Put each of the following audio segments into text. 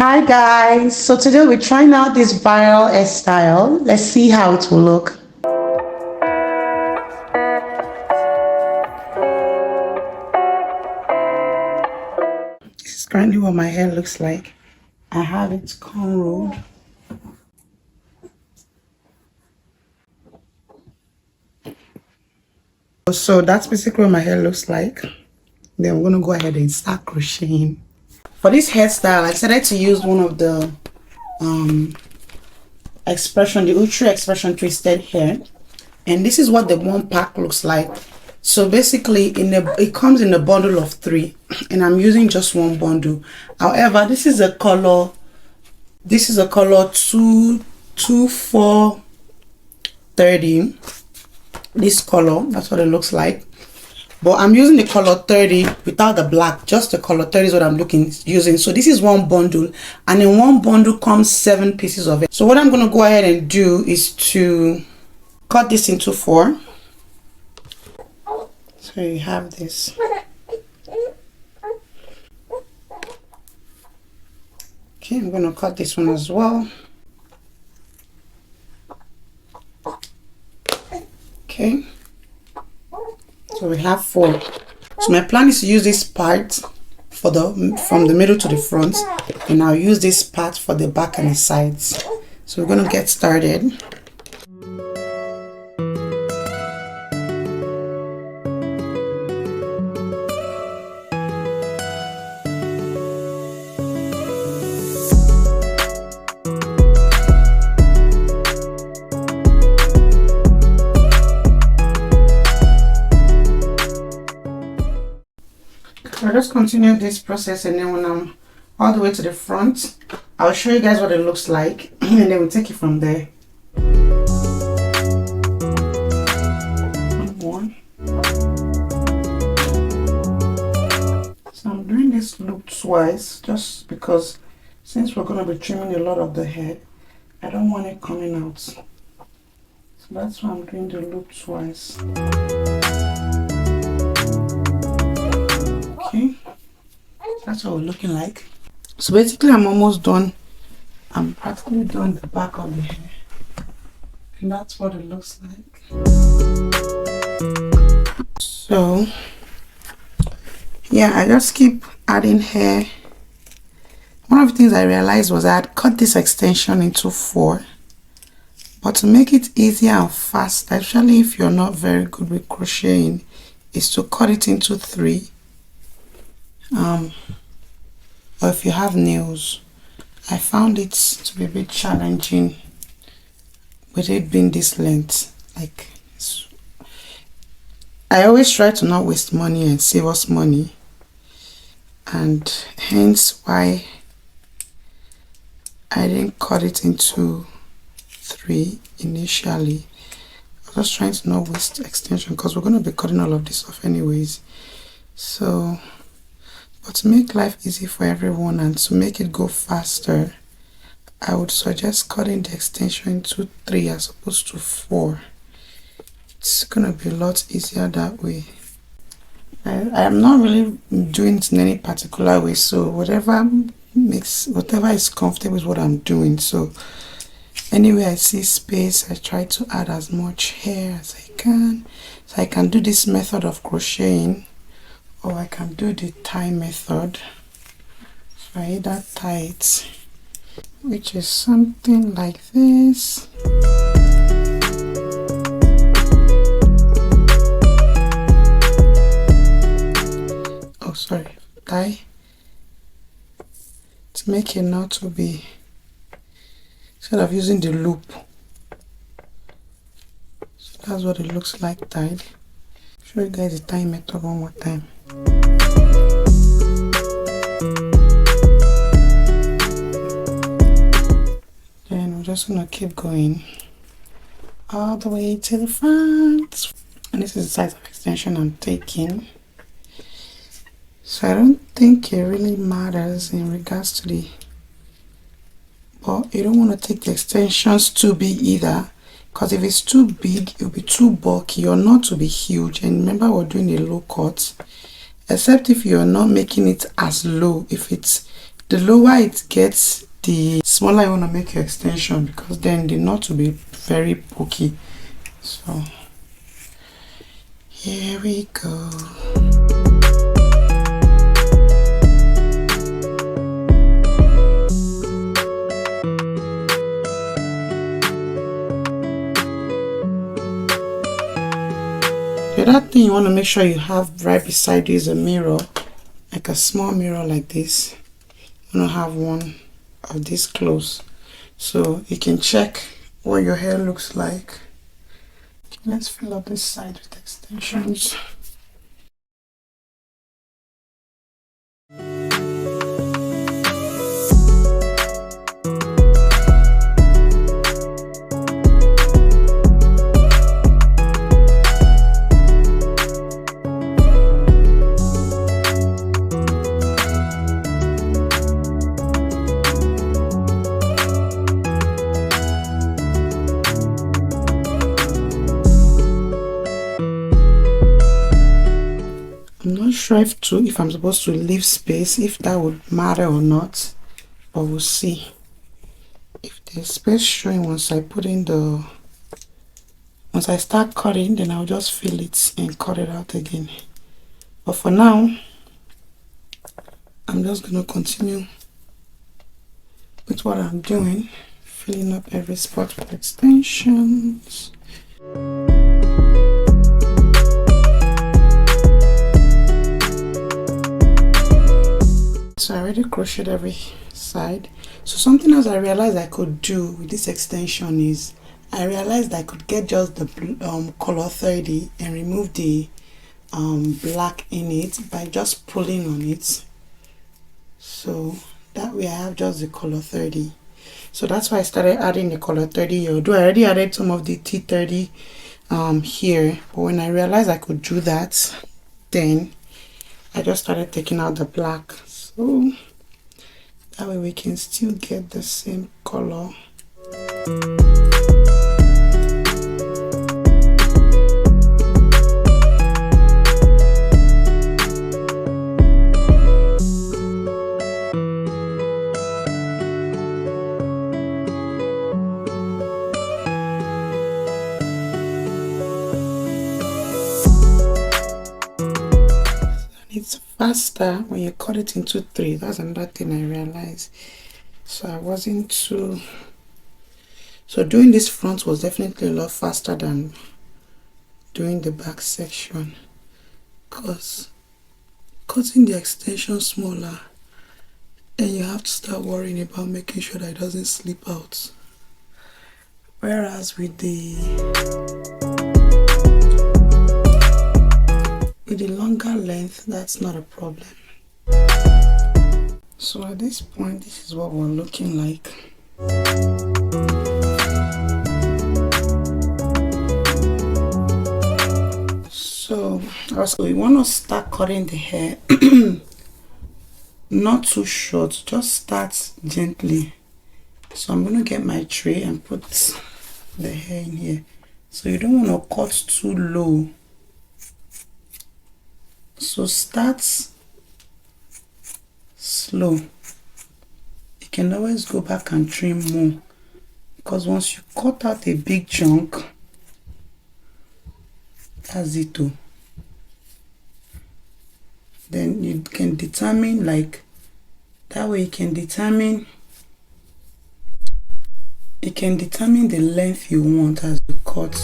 Hi guys, so today we're trying out this viral hairstyle. Let's see how it will look. This is currently what my hair looks like. I have it cornrowed. So that's basically what my hair looks like. Then we're gonna go ahead and start crocheting. For this hairstyle, I decided to use one of the the Ultra Expression twisted hair, and this is what the one pack looks like. So basically it comes in a bundle of 3, and I'm using just one bundle. However, this is a color 22430. This color, that's what it looks like, but I'm using the color 30 without the black. Just the color 30 is what I'm using. So this is one bundle, and in one bundle comes 7 pieces of it. So what I'm going to go ahead and do is to cut this into 4. So you have this. Okay, I'm going to cut this one as well. Okay, so we have 4. So my plan is to use this part from the middle to the front, and I'll use this part for the back and the sides. So we're going to get started. I'll just continue this process, and then when I'm all the way to the front, I'll show you guys what it looks like, and then we'll take it from there. One. So I'm doing this loop twice, just because since we're going to be trimming a lot of the hair, I don't want it coming out. So that's why I'm doing the loop twice. Okay, that's what we're looking like. So basically I'm almost done. I'm practically done the back of the hair, and that's what it looks like. So yeah, I just keep adding hair. One of the things I realized was I had cut this extension into 4, but to make it easier and faster, especially if you're not very good with crocheting, is to cut it into 3. Or if you have nails. I found it to be a bit challenging with it being this length. Like, I always try to not waste money and save us money, and hence why I didn't cut it into 3 initially. I was just trying to not waste extension, because we're going to be cutting all of this off anyways. So, but to make life easy for everyone and to make it go faster, I would suggest cutting the extension into 3 as opposed to 4. It's gonna be a lot easier that way. I am not really doing it in any particular way, so whatever is comfortable is what I'm doing. So anyway, I see space, I try to add as much hair as I can. So I can do this method of crocheting, or I can do the tie method. So I either tie it, which is something like this. Oh, sorry, tie to make it not to be, instead of using the loop. So that's what it looks like tied. Show you guys the tie method one more time. Then we're just gonna keep going all the way to the front, and this is the size of extension I'm taking. So I don't think it really matters in regards to but you don't want to take the extensions too big either, because if it's too big, it'll be too bulky or not to be huge. And remember, we're doing a low cut, except if you're not making it as low. If it's The lower it gets, the smaller you want to make your extension, because then the knot will be very pokey. So here we go. The other thing you want to make sure you have right beside you is a mirror, like a small mirror like this. You want to have one of these close so you can check what your hair looks like. Okay, let's fill up this side with extensions. I'm not sure if I'm supposed to leave space, if that would matter or not, but we'll see. If there's space showing once I start cutting, then I'll just fill it and cut it out again. But for now, I'm just going to continue with what I'm doing, filling up every spot with extensions. So I already crocheted every side. So something else I realized I could do with this extension is I realized I could get just the color 30 and remove the black in it by just pulling on it. So that way I have just the color 30. So that's why I started adding the color 30 here. Although I already added some of the T30 here, but when I realized I could do that, then I just started taking out the black. So that way we can still get the same color. It's faster when you cut it into 3. That's another thing I realized. So I wasn't too... So doing this front was definitely a lot faster than doing the back section, because cutting the extension smaller and you have to start worrying about making sure that it doesn't slip out. Whereas with the longer length, that's not a problem. So at this point, this is what we're looking like. So also we want to start cutting the hair not too short, just start gently. So I'm going to get my tray and put the hair in here. So you don't want to cut too low. So start slow. You can always go back and trim more, because once you cut out a big chunk, that's it too. Then you can determine, like that way you can determine the length you want as you cut.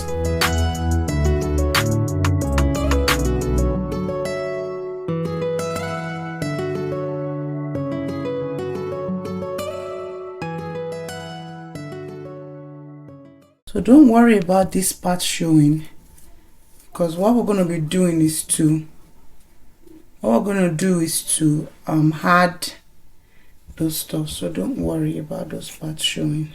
So don't worry about this part showing, because what we're going to be doing is to add those stuff. So don't worry about those parts showing.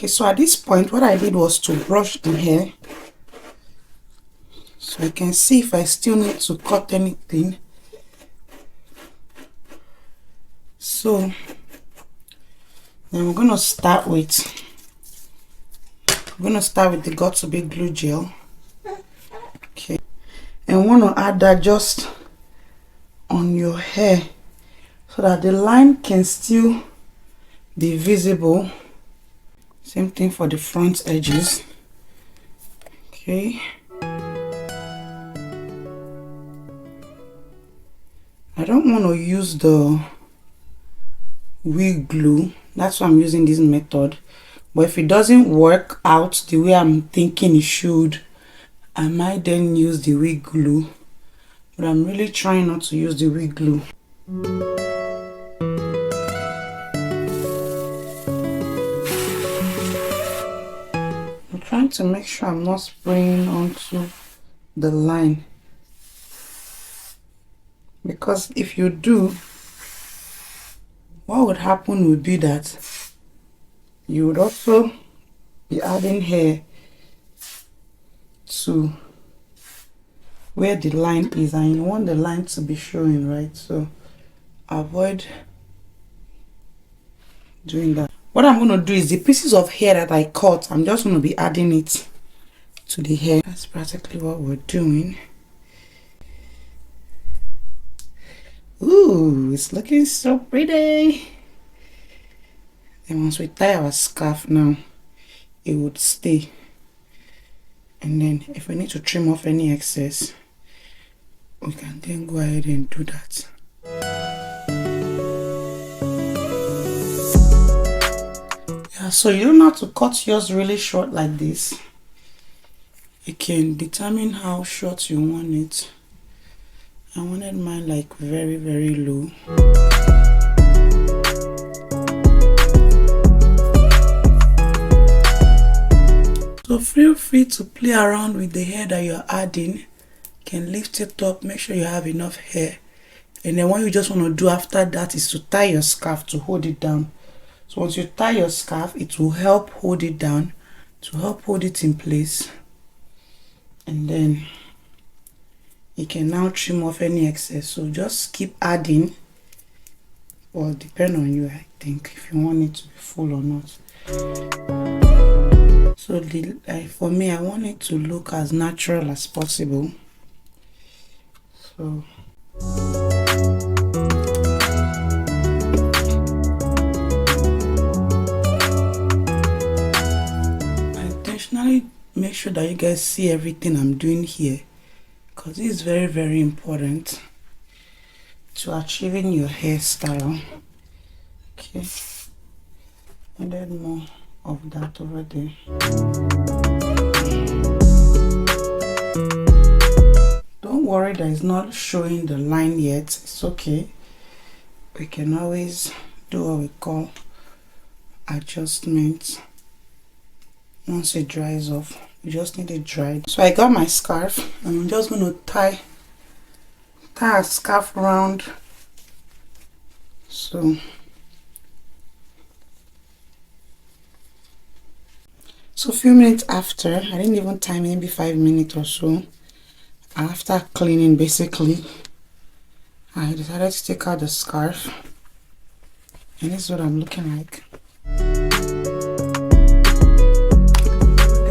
so at this point what I did was to brush the hair so I can see if I still need to cut anything. So then we're gonna start with the got to be glue gel. Okay, and want to add that just on your hair so that the line can still be visible. Same thing for the front edges. Okay, I don't want to use the wig glue, that's why I'm using this method. But if it doesn't work out the way I'm thinking it should, I might then use the wig glue. But I'm really trying not to use the wig glue. I'm trying to make sure I'm not spraying onto the line, because if you do, what would happen would be that you would also be adding hair to where the line is, and you want the line to be showing, right? So avoid doing that. What I'm going to do is the pieces of hair that I cut, I'm just going to be adding it to the hair. That's practically what we're doing. Ooh, it's looking so pretty. And once we tie our scarf now, it would stay. And then if we need to trim off any excess, we can then go ahead and do that. Yeah, so you don't have to cut yours really short like this. You can determine how short you want it. I wanted mine like very, very low. So feel free to play around with the hair that you're adding. You can lift it up, make sure you have enough hair. And then what you just want to do after that is to tie your scarf to hold it down. So once you tie your scarf, it will help hold it down, to help hold it in place. And then you can now trim off any excess. So just keep adding, or depend on you, I think, if you want it to be full or not. So for me, I want it to look as natural as possible. So I intentionally make sure that you guys see everything I'm doing here, because it is very, very important to achieving your hairstyle. Okay, and then more of that over there. Don't worry that it's not showing the line yet, it's okay. We can always do what we call adjustments. Once it dries off, you just need it dried. So I got my scarf, and I'm just going to tie a scarf around. So a few minutes after, I didn't even time, maybe 5 minutes or so after cleaning, basically, I decided to take out the scarf, and this is what I'm looking like. Get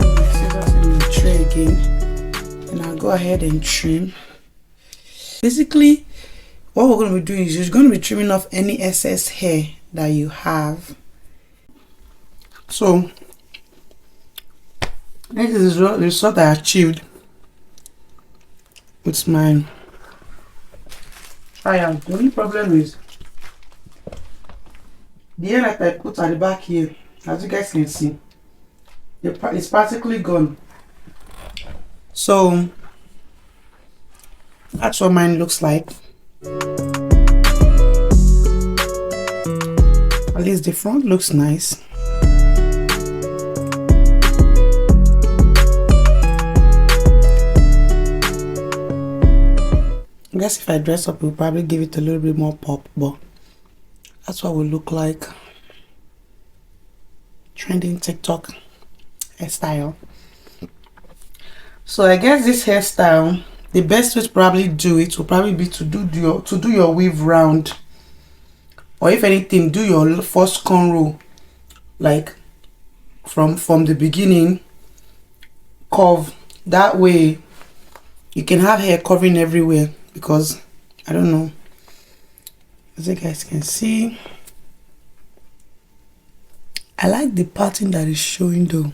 my scissors in the tray again, and I'll go ahead and trim. Basically, what we're going to be doing is you're going to be trimming off any excess hair that you have. So this is the result I achieved with my trial. The only problem is the hair that I put at the back here, as you guys can see, it's practically gone. So that's what mine looks like. At least the front looks nice. I guess if I dress up, we'll probably give it a little bit more pop, but that's what we look like trending TikTok hairstyle. So I guess this hairstyle, the best way to probably do it will probably be to do your weave round, or if anything, do your first cornrow like from the beginning, curve. That way you can have hair covering everywhere, because I don't know, as you guys can see, I like the pattern that is showing though.